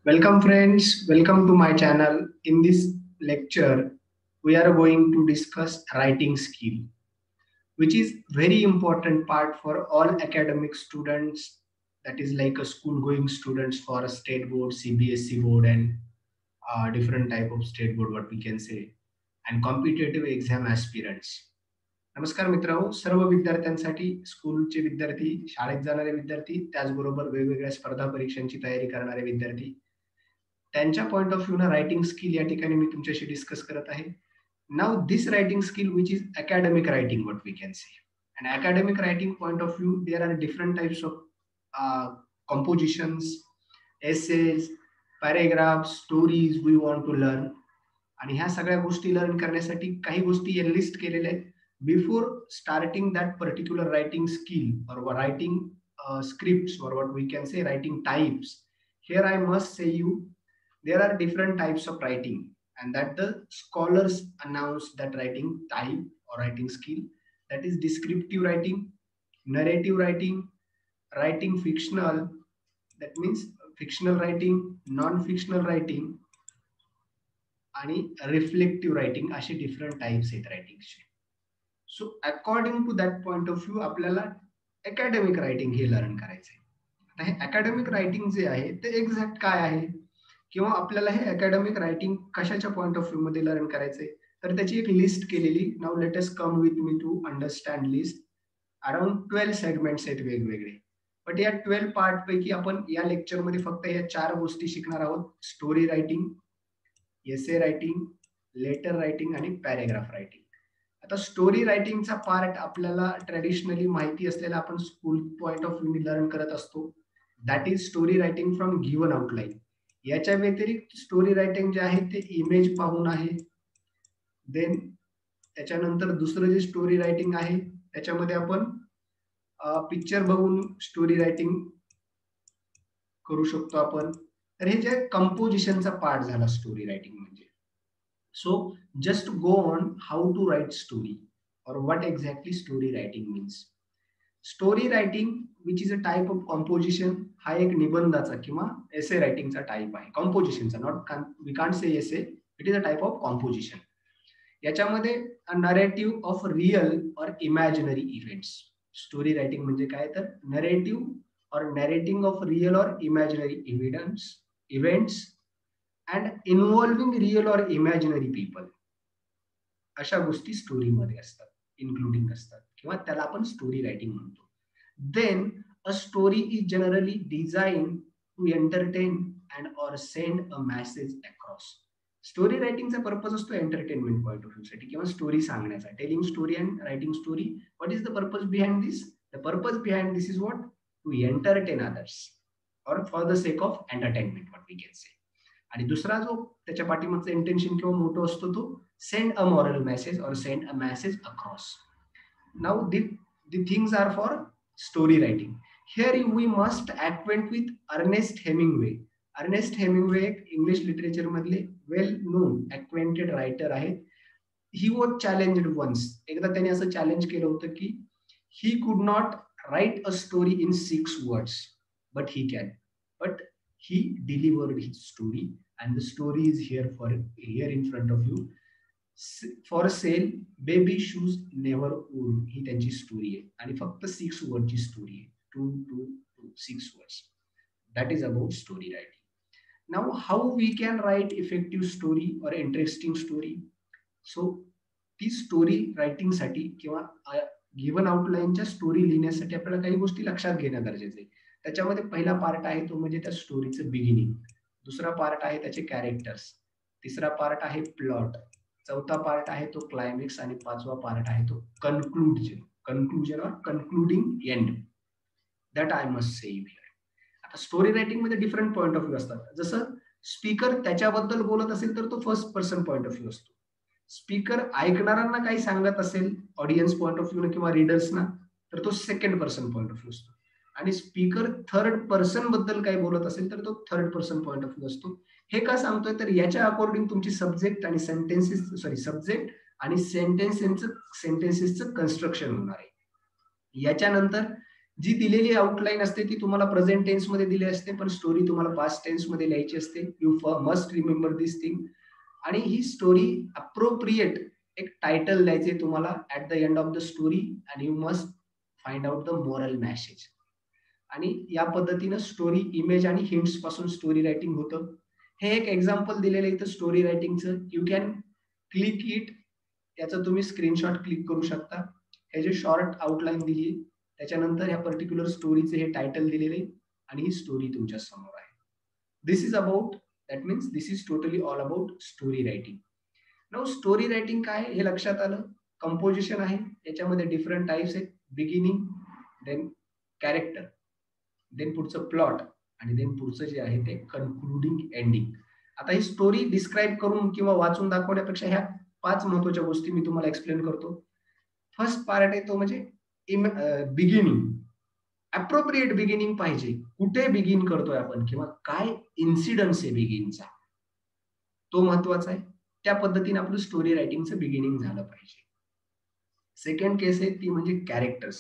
Welcome friends, welcome to my channel. In this lecture, we are going to discuss writing skill, which is very important part for all academic students. That is like a school going students for a state board, CBSE board and different type of state board what we can say and competitive exam aspirants. नमस्कार मित्रांनो, सर्व विद्यार्थ्यांसाठी स्कूलचे विद्यार्थी, शाळेत जाणारे विद्यार्थी, त्याचबरोबर वेगवेगळ्या स्पर्धा परीक्षांची तयारी करणारे विद्यार्थी त्यांच्या पॉइंट ऑफ व्ह्यू ना रायटिंग स्किल या ठिकाणी मी तुमच्याशी डिस्कस करत आहे. Now this writing skill which is academic writing what we can say. And academic writing point of view, there are different types of compositions, essays, paragraphs, stories we want to learn. आणि ह्या सगळ्या गोष्टी learn करण्यासाठी काही गोष्टी list केलेल्या आहेत. Before starting that particular writing skill और writing scripts or what we can say writing types, here I must say you there are different types of writing and that the scholars announce that writing type or writing skill, that is descriptive writing, narrative writing, writing fictional, that means fictional writing, non-fictional writing आणि reflective writing असे different types आहेत रायटिंगचे. So according to that point of view आपल्याला academic writing हे learn करायचंय. आता हे academic writing जे आहे ते एक्झॅक्ट काय आहे किंवा आपल्याला हे अकॅडमिक रायटिंग कशाच्या पॉइंट ऑफ व्ह्यू मध्ये लर्न करायचंय तर त्याची एक लिस्ट केलेली. Now let us come with me to understand list. Around 12 segments आहेत वेगवेगळे. बट या 12 पार्ट पैकी आपण या लेक्चर मध्ये फक्त या 4 गोष्टी शिकणार आहोत. Story writing, essay writing, letter writing आणि पॅरेग्राफ रायटिंग. आता स्टोरी रायटिंगचा पार्ट आपल्याला ट्रेडिशनली माहिती असलेला आपण school point of view learn करत असतो. That is story writing from given outline. याच्या व्यतिरिक्त स्टोरी रायटिंग जे आहे ते इमेज पाहून आहे. देन त्याच्यानंतर दुसरं जे स्टोरी रायटिंग आहे त्याच्यामध्ये आपण पिक्चर बघून स्टोरी रायटिंग करू शकतो आपण. तर हे जे कंपोजिशनचा पार्ट झाला स्टोरी रायटिंग म्हणजे. So just go on how to write story और what exactly story writing means. Story writing which is a type of composition, हा एक निबंधाचा किंवा एसे रायटिंगचा टाइप आहे. कॉम्पोजिशनचा, not we can't say essay, it is a type of composition. याच्यामध्ये narrative of real और इमॅजिनरी इव्हेंट्स. स्टोरी रायटिंग म्हणजे काय तर narrative or narrating of real or imaginary events and involving real or imaginary people. अशा गोष्टी story मध्ये असतात, including असतात किंवा त्याला आपण स्टोरी रायटिंग म्हणतो. Then a story is generally design to entertain and or send a message across. Story रायटिंगचा पर्पज असतो एंटरटेनमेंट पॉइंट ऑफ व्ह्यू साठी किंवा स्टोरी सांगण्याचा. Telling story and writing story, what is the purpose behind this? The purpose behind this is what? To entertain others और for the sake of entertainment what we can say. आणि दुसरा जो त्याच्या पाठीमागचा intention किंवा motor असतो तो send a moral message और send a message across. Now the things are for story writing. Here we must acquaint with Ernest Hemingway. Ernest Hemingway एक इंग्लिश लिटरेचर मधले वेल नोन acquainted रायटर आहेत. He was challenged once. एकदा त्याने असं challenge केलं होतं की he could not write a story in 6 words, but he can. But he delivered his story, and the story is here in front of you. For sale, baby shoes never old. ही त्यांची story आहे आणि फक्त 6 वर्डची story आहे. 2 to 6 words. That is about story writing. Now, how we can write effective story or interesting story? So, ती story writing साठी किंवा given आउटलाईनच्या story लिहिण्यासाठी आपल्याला काही गोष्टी लक्षात घेणं गरजेचं आहे. त्याच्यामध्ये पहिला पार्ट आहे तो म्हणजे त्या स्टोरीचं बिगिनिंग. दुसरा पार्ट आहे त्याचे कॅरेक्टर्स. तिसरा पार्ट आहे प्लॉट. चौथा पार्ट आहे तो क्लायमॅक्स आणि पाचवा पार्ट आहे तो कन्क्लुजन और concluding end. That I must say here. आता स्टोरी रायटिंग मध्ये डिफरंट पॉइंट ऑफ व्ह्यू असतात. जसं स्पीकर त्याच्याबद्दल बोलत असेल तर तो first person point of view असतो. स्पीकर ऐकणाऱ्यांना काही सांगत असेल ऑडियन्स पॉइंट ऑफ व्ह्यू किंवा रीडर्सना तर तो second person point of view असतो. आणि स्पीकर थर्ड पर्सन बद्दल काही बोलत असेल तर तो third person point of view असतो. हे का सांगतोय तर याच्या अकॉर्डिंग तुमची सब्जेक्ट आणि सब्जेक्ट आणि सेंटेन्सेसचं कन्स्ट्रक्शन होणार आहे. याच्यानंतर जी दिलेली आउटलाईन असते ती तुम्हाला प्रेझेंट टेन्स मध्ये दिली असते, पण स्टोरी तुम्हाला पास्ट टेन्स मध्ये लिहायची असते. You must remember this thing. आणि ही स्टोरी अप्रोप्रिएट एक टायटल द्यायचे तुम्हाला at the end of the story, and you must find out the moral message. आणि या पद्धतीनं स्टोरी इमेज आणि हिंट्स पासून स्टोरी रायटिंग होतं. हे एक एक्झाम्पल दिलेलं इथं स्टोरी रायटिंगचं. You can click it. त्याचं तुम्ही स्क्रीनशॉट क्लिक करू शकता. हे जे शॉर्ट आउटलाईन दिली, त्याच्यानंतर ह्या पर्टिक्युलर स्टोरीचे हे टायटल दिलेले आणि ही स्टोरी तुमच्या समोर आहे. This is about, that means this is totally all about story writing. Now story writing काय हे लक्षात आलं. कंपोजिशन आहे, याच्यामध्ये डिफरंट टाइप्स आहेत. बिगिनिंग, देन कॅरेक्टर, देन पुढचं प्लॉट, आणि देन पुढचं जे आहे ते कन्क्लुडिंग एंडिंग. आता ही स्टोरी डिस्क्राईब करून किंवा वाचून दाखवण्यापेक्षा ह्या 5 महत्वाच्या गोष्टी मी तुम्हाला एक्सप्लेन करतो. फर्स्ट पार्ट आहे तो म्हणजे बिगिनिंग. अप्रोप्रिएट बिगिनिंग पाहिजे. कुठे बिगिन करतोय आपण किंवा काय इन्सिडन्स आहे बिगिनचा, तो महत्वाचा आहे. त्या पद्धतीने आपलं स्टोरी रायटिंगचं बिगिनिंग झालं पाहिजे. सेकंड केस आहे ती म्हणजे कॅरेक्टर्स.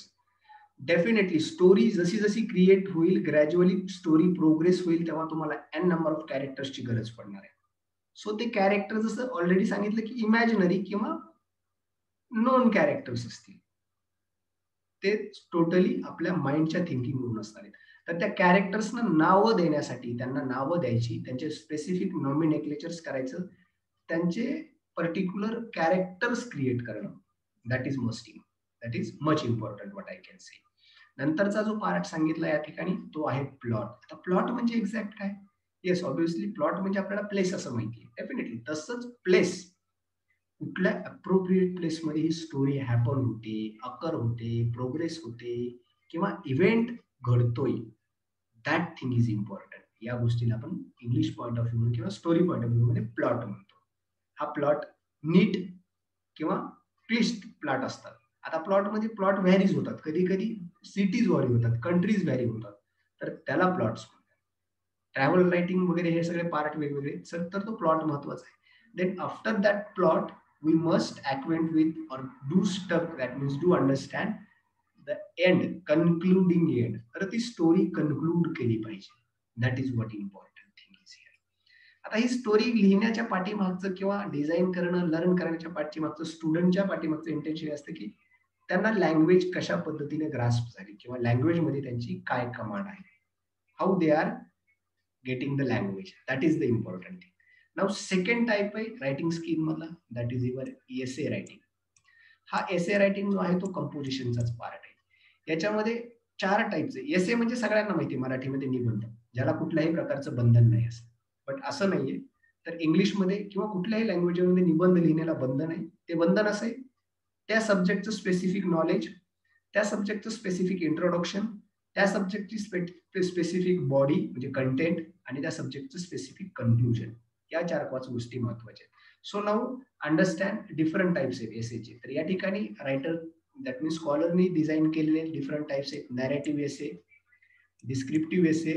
डेफिनेटली स्टोरी जशी जशी क्रिएट होईल, ग्रॅज्युअली स्टोरी प्रोग्रेस होईल, तेव्हा तुम्हाला एन नंबर ऑफ कॅरेक्टर्सची गरज पडणार आहे. सो ते कॅरेक्टर जसं ऑलरेडी सांगितलं की इमॅजिनरी किंवा नॉन कॅरेक्टर्स असतील, ते टोटली आपल्या माइंडच्या थिंकिंगवरून असणार आहेत. तर त्या कॅरेक्टर्सना नावं देण्यासाठी, त्यांना नावं द्यायची, त्यांचे स्पेसिफिक नॉमिनेक्लेचर्स करायचं, त्यांचे पर्टिक्युलर कॅरेक्टर्स क्रिएट करणं, that is much important what I can से. नंतरचा जो पार्ट सांगितला या ठिकाणी तो आहे प्लॉट. आता प्लॉट म्हणजे एक्झॅक्ट काय? येस, ऑब्व्हियसली प्लॉट म्हणजे आपल्याला प्लेस असं माहिती आहे. डेफिनेटली तसंच प्लेस, कुठल्या अप्रोप्रिएट प्लेसमध्ये ही स्टोरी हॅपन होते, अकर होते, प्रोग्रेस होते किंवा इव्हेंट घडतोय, दॅट थिंग इज इम्पॉर्टंट. या गोष्टीला आपण इंग्लिश पॉइंट ऑफ व्ह्यू किंवा स्टोरी पॉइंट ऑफ व्ह्यू मध्ये प्लॉट म्हणतो. हा प्लॉट नीट किंवा ट्विस्ट प्लॉट असतात. आता प्लॉट मध्ये प्लॉट व्हॅरीज होतात, कधी कधी सिटीज व्हॅरी होतात, कंट्रीज व्हॅरी होतात, तर त्याला प्लॉट्स म्हणतात. ट्रॅव्हल रायटिंग वगैरे हे सगळे पार्ट वेगवेगळे, तर तो प्लॉट महत्वाचा आहे. Then after that plot we must acquaint with or do stuff, that means do understand the end, concluding end. तर ती स्टोरी कन्क्लूड केली पाहिजे. That is what important thing is here. आता ही स्टोरी लिहिण्याच्या पाठीमागचं किंवा डिझाईन करणं, लर्न करण्याच्या पाठीमागचं, स्टुडंटच्या पाठीमागचं intention असतं की त्यांना लँग्वेज कशा पद्धतीने ग्रास्प झाली किंवा लँग्वेज मध्ये त्यांची काय कमांड आहे, how they are getting the language, that is the important thing. Now second type आहे रायटिंग स्किल मधला, that is your essay writing. हा एसे रायटिंग जो आहे तो कंपोजिशनचाच पार्ट आहे. याच्यामध्ये 4 टाइपचे एसे म्हणजे सगळ्यांना माहिती मराठीमध्ये निबंध, ज्याला कुठल्याही प्रकारचं बंधन नाही असं. बट असं नाहीये, तर इंग्लिशमध्ये किंवा कुठल्याही लँग्वेजमध्ये निबंध लिहिण्याला बंधन आहे. ते बंधन असं आहे, त्या सब्जेक्टचं स्पेसिफिक नॉलेज, त्या सब्जेक्टचं स्पेसिफिक इंट्रोडक्शन, त्या सब्जेक्टची स्पेसिफिक बॉडी म्हणजे कंटेंट, आणि त्या सब्जेक्टचं स्पेसिफिक कन्क्लुजन. या 4-5 गोष्टी महत्वाच्या आहेत. So now understand different types आहेत एसेचे. तर या ठिकाणी रायटर, दॅट मीन्स स्कॉलरनी डिझाईन केलेले डिफरंट टाइप्स आहेत. नॅरेटिव्ह एसे, डिस्क्रिप्टिव्ह एसे,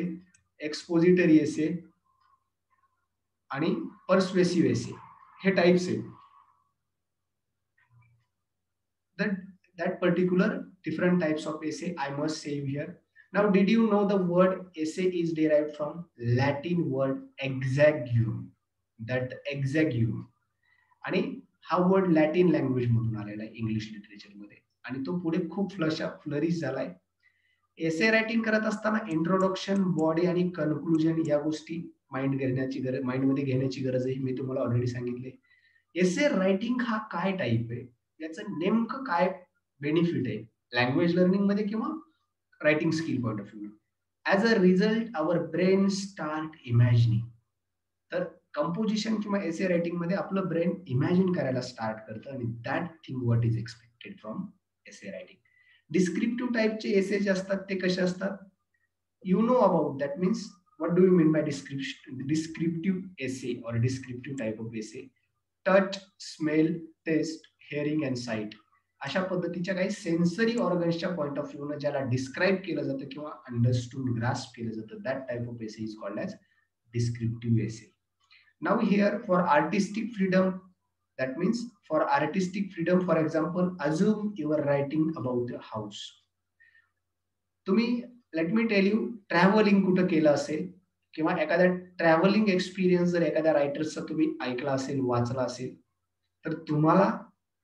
एक्सपोजिटरी एसे आणि पर्सवेसिव्ह एसे, हे टाइप्स आहेत. that particular different types of essay I must say here. Now, did you know the word essay is derived from Latin word exagium? That exagium, आणि हा word Latin language मधून आलेला आहे English literature मध्ये, आणि तो पुढे खूप फ्लरिश झालाय. एसे रायटिंग करत असताना इंट्रोडक्शन, बॉडी आणि कन्क्लुजन या गोष्टी माइंडमध्ये घेण्याची गरज आहे. मी तुम्हाला ऑलरेडी सांगितले. एसे रायटिंग हा काय टाईप आहे, याचं नेमकं काय बेनिफिट आहे लँग्वेज लर्निंग मध्ये किंवा writing skill point of view. As a result our brain start imagining. तर कंपोजिशन किंवा एसे रायटिंग मध्ये आपलं ब्रेन इमॅजिन करायला स्टार्ट करतं, आणि that thing what is expected from essay writing. Descriptive टाइपचे एसे जे असतात ते कसे असतात, you know about that. Means what do you mean by descriptive essay or descriptive type of essay? Touch, smell, taste, hearing and sight अशा पद्धतीच्या काही sensory ऑर्गन्सच्या point of view ज्याला डिस्क्राईब केलं जातं किंवा अंडरस्टूड, ग्रास्प केलं जातं, that type of essay is called as descriptive essay. Now here for artistic freedom, that means for artistic freedom, for example, assume you are writing about a house. तुम्ही late me tell you travelling कुठं केलं असेल किंवा एखाद्या travelling experience जर एखाद्या रायटर्सचा तुम्ही ऐकला असेल, वाचला असेल, तर तुम्हाला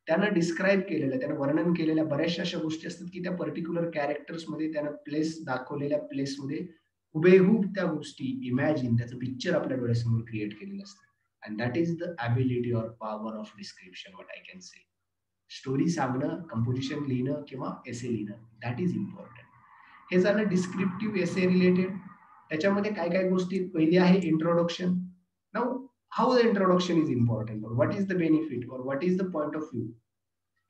त्यानं डिस्क्राईब केलेलं, त्यानं वर्णन केलेल्या बऱ्याचशा अशा गोष्टी असतात की त्या पर्टिक्युलर कॅरेक्टर्समध्ये त्यानं प्लेस दाखवलेल्या प्लेसमध्ये हुबेहूब त्या गोष्टी इमॅजिन त्याचं पिक्चर आपल्या डोळ्यासमोर क्रिएट केलेलं असतं. And that is the ability or power of description, what I can say. Story सांगणं, कंपोजिशन लिहिणं किंवा एसे लिहिणं, दॅट इज इम्पॉर्टंट. हे झालं डिस्क्रिप्टिव्ह एसे रिलेटेड. त्याच्यामध्ये काय काय गोष्टी, पहिली आहे introduction. Now how the introduction is important, और व्हॉट इज द बेनिफिट, और what is the point of view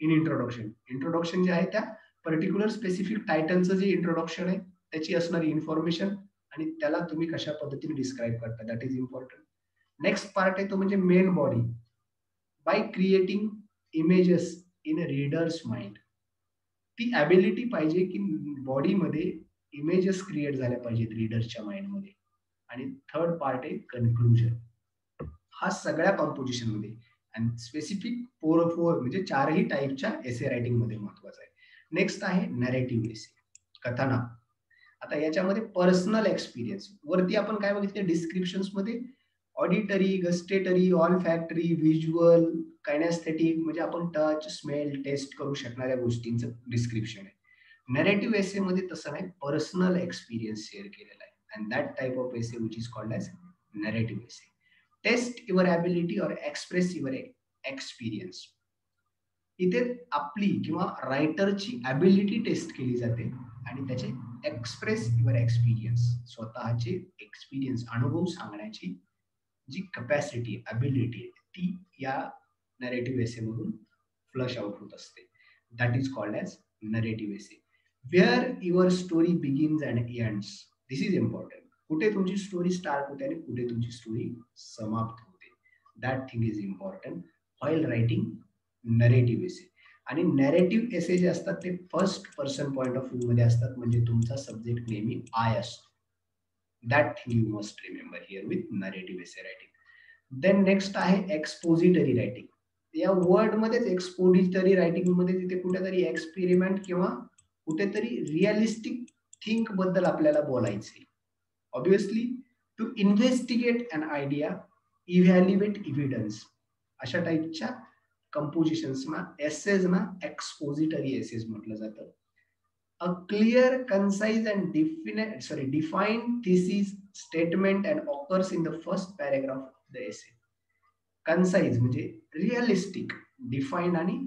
in introduction. Introduction जे आहे त्या पर्टिक्युलर स्पेसिफिक टायटलचं जे इंट्रोडक्शन आहे त्याची असणारी इन्फॉर्मेशन आणि त्याला तुम्ही कशा पद्धतीने डिस्क्राईब करता, that is important. Next part आहे तो म्हणजे main body. By creating images in readers mind. ती ॲबिलिटी पाहिजे की बॉडीमध्ये इमेजेस क्रिएट झाल्या पाहिजेत रीडर्सच्या माइंडमध्ये. आणि थर्ड पार्ट आहे कन्क्लुजन. हा सगळ्या कॉम्पोजिशन मध्ये आणि स्पेसिफिक फोर म्हणजे चारही टाईपच्या एसे रायटिंग मध्ये महत्वाचा आहे. नेक्स्ट आहे नॅरेटिव्ह एसे, कथानक. आता याच्यामध्ये पर्सनल एक्सपिरियन्स वरती आपण काय बघितलं, डिस्क्रिप्शन्स मध्ये auditory, gustatory, olfactory, visual, kinaesthetic म्हणजे आपण टच, स्मेल, टेस्ट करू शकणाऱ्या गोष्टींचं डिस्क्रिप्शन आहे. नॅरेटिव्ह एसे मध्ये तसं नाही, पर्सनल एक्सपिरियन्स शेअर केलेला आहे. And that type of essay which is called as narrative essay. Test your ability और एक्सप्रेस युअर एक्सपिरियन्स. इथे आपली किंवा रायटरची ॲबिलिटी टेस्ट केली जाते आणि त्याचे एक्सप्रेस युअर एक्सपिरियन्स, स्वतःचे एक्सपिरियन्स, अनुभव सांगण्याची जी कॅपॅसिटी, ॲबिलिटी आहे ती या नॅरेटिव्ह एसे मधून फ्लश आउट होत असते. That is called as narrative essay. Where your story begins and ends, this is important. कुठे तुमची स्टोरी स्टार्ट होते आणि कुठे तुमची स्टोरी समाप्त होते, that thing is important while writing narrative essay. आणि नॅरेटिव्ह एसे जे असतात ते first person point of view मध्ये असतात, म्हणजे तुमचा सब्जेक्ट नेहमी आय असतो. That thing you must remember here with narrative essay writing. Then next आहे एक्सपोजिटरी रायटिंग. या वर्ड मध्येच एक्सपोजिटरी रायटिंग मध्ये तिथे कुठेतरी एक्सपेरिमेंट किंवा कुठेतरी रिअलिस्टिक थिंक बद्दल आपल्याला बोलायचे. Obviously to investigate an idea, evaluate evidence, अशा टाईपच्या कंपोजिशन्सना, एसेजना एक्सपोजिटरी एसेस म्हटलं जातं. A clear, concise and define thesis, statement and occurs in the first paragraph of the essay. Concise म्हणजे रिअलिस्टिक, डिफाईन आणि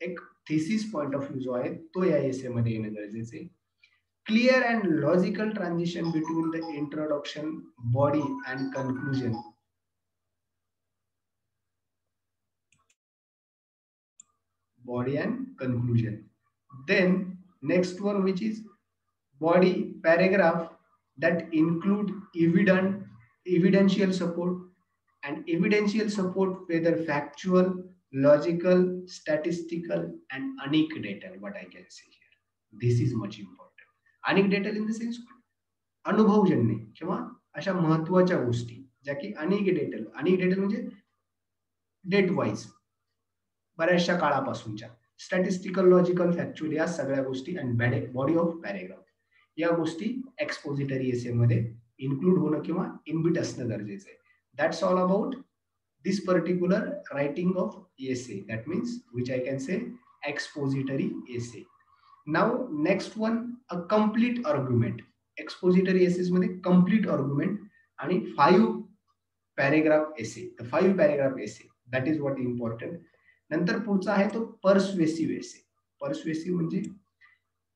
एक थिसिस पॉइंट ऑफ व्ह्यू जो आहे तो या एसे मध्ये येणं गरजेचे. Clear and logical transition between the introduction, body and conclusion. Body and conclusion. Then next one, which is body paragraph that include evidential support, and evidential support whether factual, logical, statistical and anecdotal, what I can say here. This is much important. Anecdotal in the sense अनुभवजन्य किंवा अशा महत्वाच्या गोष्टी ज्या की अनेक्डेटल म्हणजे date wise बऱ्याचशा काळापासूनच्या, statistical, logical, factual या सगळ्या गोष्टी आणि बॉडी ऑफ पॅरेग्राफ या गोष्टी एक्सपोजिटरी एसे मध्ये इन्क्लूड होणं किंवा इनबिट असणं गरजेचं आहे. That's all about this particular writing of essay, that means which I can say expository essay. Now next one, a complete argument. Expository essays मध्ये कम्प्लीट आर्ग्युमेंट आणि 5 paragraph essay, 5 paragraph essay, that is what important. नंतर पुढचा आहे तो पर्सवेसिव्ह एसे. पर्सवेसिव्ह म्हणजे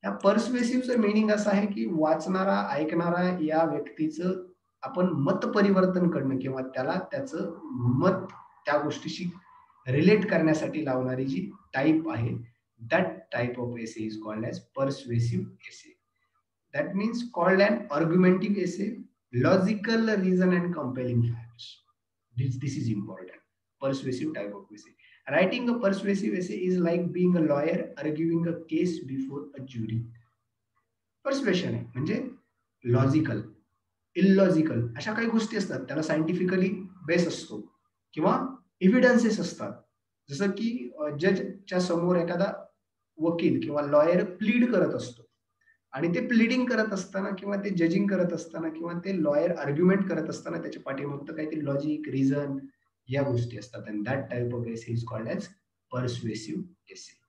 या पर्सवेसिव्हचं meaning असं आहे की वाचणारा, ऐकणारा या व्यक्तीचं आपण मत परिवर्तन करणं किंवा त्याला त्याचं मत त्या गोष्टीशी रिलेट करण्यासाठी लावणारी जी टाईप आहे, that type of essay is called as persuasive essay. That means called an argumentative essay, logical reason and compelling facts. This is important. Persuasive type of essay. Writing a persuasive essay is like being a lawyer arguing a case before a jury. Persuasion आहे म्हणजे logical, illogical अशा काही गोष्टी असतात, त्याला scientifically base असतो किंवा evidences असतात. जसं की जजच्या समोर एखादा वकील किंवा लॉयर प्लीड करत असतो आणि ते प्लीडिंग करत असताना किंवा ते जजिंग करत असताना किंवा ते लॉयर आर्ग्युमेंट करत असताना त्याच्या पाठीमागचं काहीतरी लॉजिक, रिझन या गोष्टी असतात. And that type of essay is called as persuasive essay.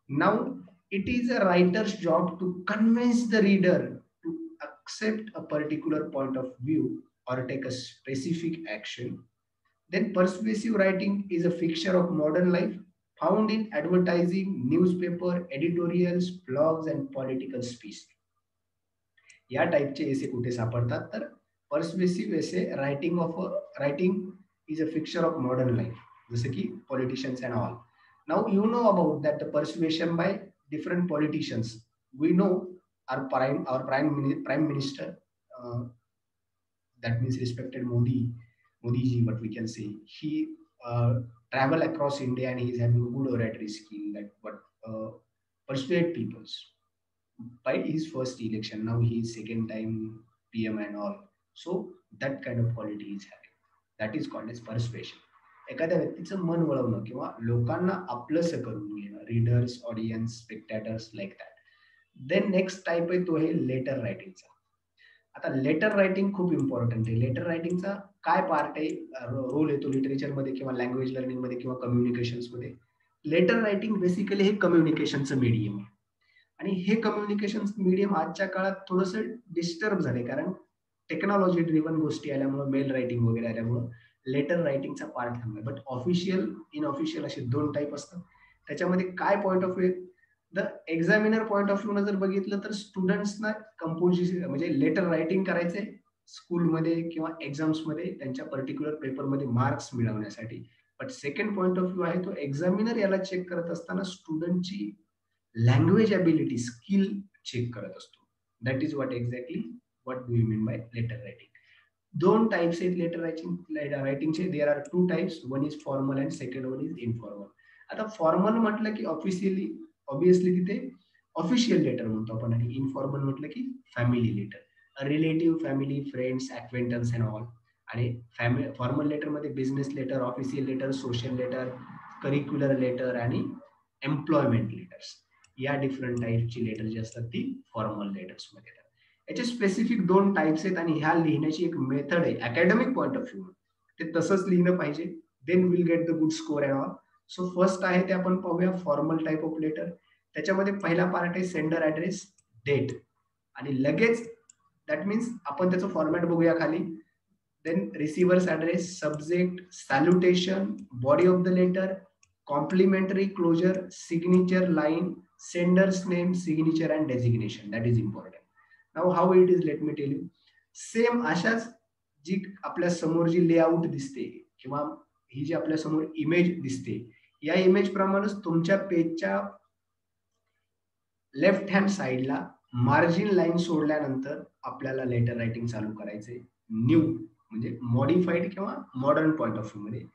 Now it is a writer's job to convince the reader to accept a particular point of view or take a specific action. Then persuasive writing is a fixture of modern life found in advertising, newspaper, editorials, blogs and political speech. या टाईपचे एसे कुठे सापडतात तर persuasive essay writing is a fixture of modern life, जसं की politicians and all. Now you know about that the persuasion by different politicians. We know our prime minister, that means respected Modi ji, what we can say, he travel across India and he is having a good oratory skill that what persuade peoples by his first election. Now he is second time PM and all. So that kind of quality is having. That is called as persuasion. एखाद्या व्यक्तीचं मन वळवणं किंवा लोकांना आपलंसं करून घेणं, readers, audience, spectators like that. Then next type आहे तो आहे लेटर रायटिंगचा. आता लेटर रायटिंग खूप इम्पॉर्टंट आहे. लेटर रायटिंगचा काय पार्ट आहे, रोल येतो लिटरेचरमध्ये किंवा लँग्वेज लर्निंगमध्ये किंवा कम्युनिकेशन्समध्ये. लेटर रायटिंग बेसिकली हे कम्युनिकेशनचं मीडियम आहे आणि हे कम्युनिकेशन मीडियम आजच्या काळात थोडंसं डिस्टर्ब झालंय, कारण टेक्नॉलॉजी ड्रिव्हन गोष्टी आल्यामुळे, मेल रायटिंग वगैरे आल्यामुळे लेटर रायटिंगचा पार्ट थांबलाय. बट ऑफिशियल, इनऑफिशियल असे दोन टाईप असतात. त्याच्यामध्ये काय point of view, the examiner point of view जर बघितलं तर स्टुडंट्सना कंपोजिशन म्हणजे लेटर रायटिंग करायचंय स्कूलमध्ये किंवा एक्झाम्समध्ये त्यांच्या पर्टिक्युलर पेपरमध्ये मार्क्स मिळवण्यासाठी. But second point of view आहे तो एक्झामिनर याला चेक करत असताना स्टुडंटची लँग्वेज ॲबिलिटी, स्किल चेक करत असतो. That is what exactly what do you mean by letter writing. दोन टाइप्स आहेत लेटर रायटिंगचे. There are two types, one is formal and second one is informal. आता formal म्हटलं की ऑब्विसली तिथे official letter म्हणतो आपण, आणि इनफॉर्मल म्हटलं की family letter, relative, family, friends, acquaintance and all. आणि फॉर्मल लेटरमध्ये business letter, official letter, social letter, curricular letter आणि एम्प्लॉयमेंट लेटर्स, या डिफरंट टाईपची लेटर जी असतात ती फॉर्मल लेटर्स मध्ये येतात. याचे स्पेसिफिक दोन टाइप्स आहेत आणि ह्या लिहिण्याची एक मेथड आहे अकॅडमिक पॉईंट ऑफ व्ह्यू, ते तसंच लिहिलं पाहिजे. Then will get the good score and all. So first आहे ते आपण पाहूया फॉर्मल टाइप ऑफ लेटर. त्याच्यामध्ये पहिला पार्ट आहे सेंडर ऍड्रेस, डेट आणि लगेच, दॅट मीन्स आपण त्याचं फॉर्मॅट बघूया खाली. Then receiver's address, subject, salutation, body of the letter, complimentary closure, signature line, sender's name, signature and designation. That is important. Now how it is, let me tell you. Same अशाच जी आपल्या समोर जी layout दिसते किंवा ही जी आपल्या समोर image दिसते, या इमेज प्रमाणेच तुमच्या पेजच्या लेफ्ट हँड साइडला मार्जिन लाईन सोडल्यानंतर आपल्याला लेटर रायटिंग चालू करायचंय. न्यू म्हणजे मॉडिफाईड किंवा मॉडर्न पॉईंट ऑफ व्ह्यू मध्ये.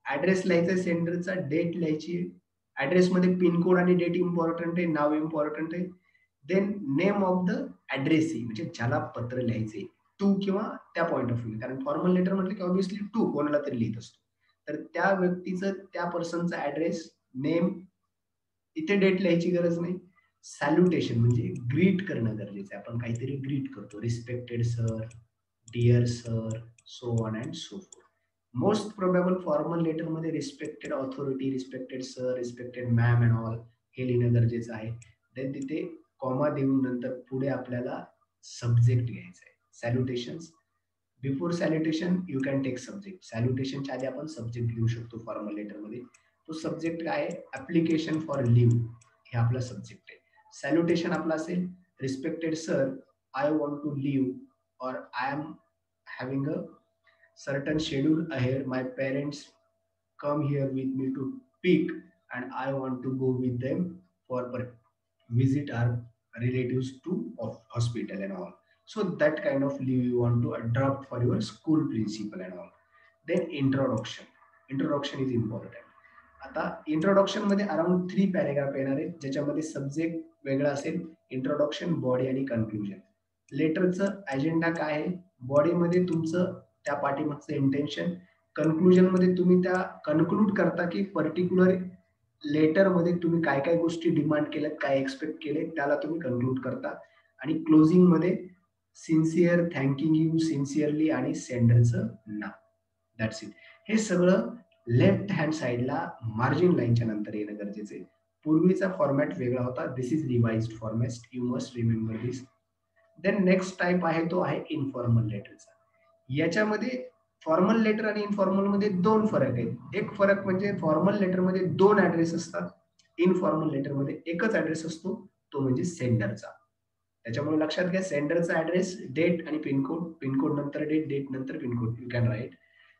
ऍड्रेस लिहायचा सेंडरचा, डेट लिहायची. ऍड्रेस मध्ये पिनकोड आणि डेट इम्पॉर्टंट आहे, नाव इम्पॉर्टंट आहे. देन नेम ऑफ द ऍड्रेसी म्हणजे ज्याला पत्र लिहायचे, टू किंवा त्या पॉईंट ऑफ व्ह्यू, कारण फॉर्मल लेटर म्हटलं की ऑब्व्हियसली टू कोणाला तरी लिहित असतो, तर त्या व्यक्तीचं, त्या पर्सनचा ऍड्रेस, नेम, इथे डेट लिहायची गरज नाही. सॅल्युटेशन म्हणजे ग्रीट करणं गरजेचं आहे, आपण काहीतरी ग्रीट करतो, respected sir, dear sir, so on and so forth. Most probable formal letter मध्ये respected authority, respected sir, respected ma'am and all हे लिहिणं गरजेचं आहे. देन तिथे कॉमा देऊन नंतर पुढे आपल्याला सब्जेक्ट घ्यायचा आहे. Salutations, before salutation you can take subject. सॅल्युटेशनच्या आधी आपण सब्जेक्ट घेऊ शकतो फॉर्मल लेटर मध्ये. तो सब्जेक्ट काय आहे, ऍप्लिकेशन फॉर लिव्ह, हे आपला सब्जेक्ट आहे. सॅल्युटेशन आपला असेल, respected sir, I want to leave or I am having a certain schedule ahead, my parents come here with me to pick and I want to go with them for visit our relatives to hospital and all. So that kind of leave you want to adopt for your school principal and all. Then introduction is important. आता introduction मध्ये around 3 paragraph येणार आहेत, ज्याच्यामध्ये subject वेगळा असेल, introduction, body आणि conclusion. लेटरचं agenda काय आहे, बॉडीमध्ये तुमचं त्या पाठीमागचं इंटेन्शन, कन्क्लुजन मध्ये तुम्ही त्या कन्क्लूड करता की पर्टिक्युलर लेटर मध्ये तुम्ही काय काय गोष्टी डिमांड केल्यात, काय एक्सपेक्ट केले, त्याला तुम्ही कन्क्लूड करता. आणि क्लोजिंग मध्ये सिन्सिअर, थँकिंग यू सिन्सिअरली आणि सेंडरचं नाव. That's it. हे सगळं लेफ्ट हँड साइडला मार्जिन लाईनच्या नंतर येणं गरजेचं आहे. पूर्वीचा फॉर्मॅट वेगळा होता. This is revised format. You must remember this. Then next type आहे तो आहे इन्फॉर्मल लेटरचा. याच्यामध्ये फॉर्मल लेटर आणि इन्फॉर्मल मध्ये दोन फरक आहेत. एक फरक म्हणजे फॉर्मल लेटर मध्ये दोन ऍड्रेस असतात. इनफॉर्मल लेटर मध्ये एकच ऍड्रेस असतो, तो म्हणजे सेंडरचा. त्याच्यामुळे लक्षात घ्या, सेंडरचा ऍड्रेस, डेट आणि पिनकोड, पिनकोड नंतर डेट, डेट नंतर pincode. You can write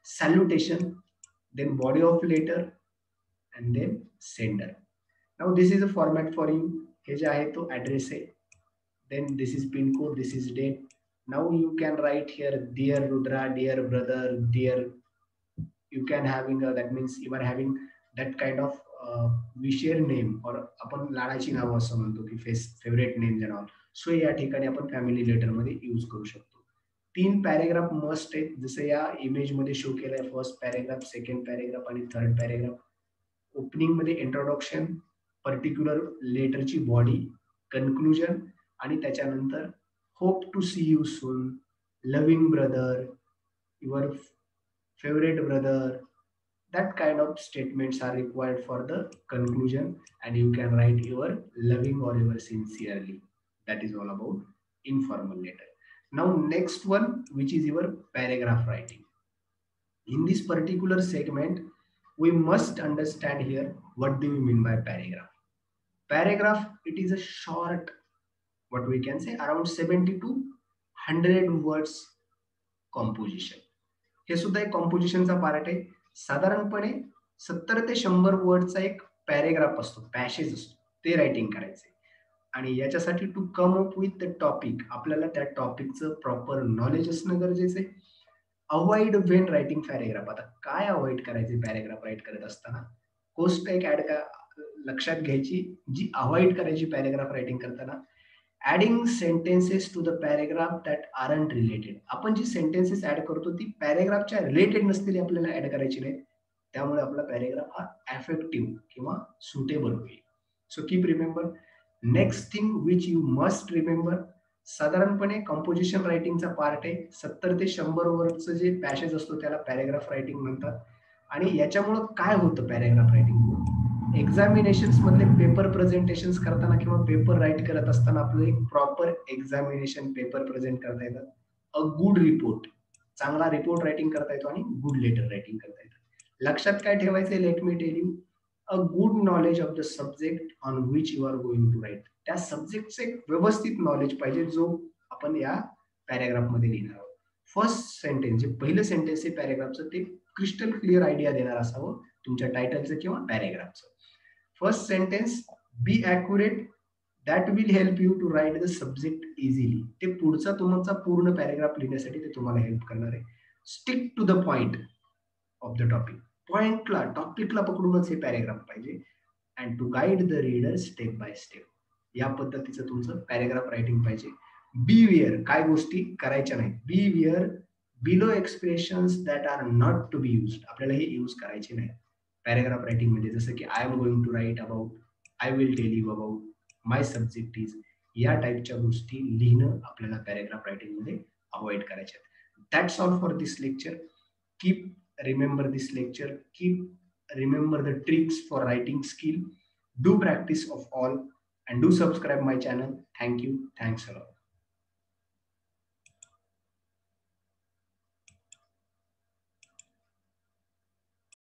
salutation, then body of letter and then sender. Now this is a format for you. हे जे आहे तो ऍड्रेस आहे. Then this is pin code, this is date. Now you can write here dear Rudra, dear brother, dear. You can having that means you are having that kind of we share name or आपण लाडाची नाव असं म्हणतो की favourite names and all. So या ठिकाणी आपण family letter मध्ये use करू शकतो. 3 पॅरेग्राफ मस्ट आहेत, जसं या इमेज मध्ये शो केलंय. फर्स्ट पॅरेग्राफ, सेकंड पॅरेग्राफ आणि थर्ड पॅरेग्राफ. ओपनिंग मध्ये इंट्रोडक्शन, पर्टिक्युलर लेटरची बॉडी, कन्क्लुजन आणि त्याच्यानंतर hope to see you soon, loving brother, your favourite brother. That kind of statements are required for the conclusion, and you can write your loving or your sincerely. That is all about informal letter. Now next one, which is your paragraph writing. In this particular segment, we must understand here what do we mean by paragraph. Paragraph, it is a short, what we can say, around 70 to 100 words composition. हे सुद्धा एक कॉम्पोजिशनचा part आहे. साधारणपणे 70 ते 100 वर्डचा एक paragraph असतो, passage असतो, ते रायटिंग करायचंय. आणि याच्यासाठी to come up with the topic, आपल्याला त्या टॉपिकचं प्रॉपर नॉलेज असणं गरजेचं आहे. Avoid when writing paragraph. आता काय अवॉइड करायचे पॅरेग्राफ राईट करत असताना? गोष्ट एक ऍड लक्षात घ्यायची जी अवॉइड करायची पॅरेग्राफ रायटिंग करताना. Adding sentences to the paragraph that aren't related. आपण जी सेंटेन्सेस ऍड करतो ती पॅरेग्राफच्या रिलेटेड नसलेली आपल्याला ऍड करायची नाही. त्यामुळे आपला पॅरेग्राफ हा एफेक्टिव्ह किंवा सुटेबल होईल. So keep remember. Next thing which you must remember, साधारणपणे कंपोजिशन रायटिंगचा पार्ट आहे. 70 ते 100 वर्डचं जे पॅसेज असतो त्याला पॅरेग्राफ रायटिंग म्हणतात. आणि याच्यामुळं काय होतं पॅरेग्राफ रायटिंग? एक्झामिनेशन्स मधले पेपर प्रेझेंटेशन करताना किंवा पेपर राईट करत असताना आपलं एक प्रॉपर एक्झामिनेशन पेपर प्रेझेंट करता येतं. अ गुड रिपोर्ट, चांगला रिपोर्ट रायटिंग करता येतो आणि गुड लेटर रायटिंग करता येतं. लक्षात काय ठेवायचंय? Let me tell you. A good knowledge of the subject on which you are going to write. त्या सब्जेक्टचं एक व्यवस्थित नॉलेज पाहिजे जो आपण या पॅरेग्राफ मध्ये लिहिणार आहोत. फर्स्ट सेंटेन्स, जे पहिलं सेंटेन्स आहे पॅरेग्राफचं, ते क्रिस्टल क्लिअर आयडिया देणार असावं तुमच्या टायटलचं किंवा पॅरेग्राफचं. First sentence, be accurate, that will help you to write the subject easily. ते पुढचा तुमचा पूर्ण पॅरेग्राफ लिहिण्यासाठी ते तुम्हाला हेल्प करणार आहे. Stick to the point of the topic. पॉइंटला, टॉपिकला पकडूनच हे पॅरेग्राफ पाहिजे. And to guide the reader step by step. या पद्धतीचं तुमचं पॅरेग्राफ रायटिंग पाहिजे. बी वेअर, काय गोष्टी करायच्या नाहीत. Be aware below expressions that are not to be use. आपल्याला हे यूज करायचे नाही पॅरेग्राफ रायटिंग मध्ये. जसं की I am going to write about, I will tell you about, my subject is, या टाईपच्या गोष्टी लिहिणं आपल्याला पॅरेग्राफ रायटिंग मध्ये अवॉइड करायच्या. That's all for this lecture. Keep remember this lecture, keep remember the tricks for writing skill. Do practice of all and do subscribe my channel. Thank you. Thanks a lot.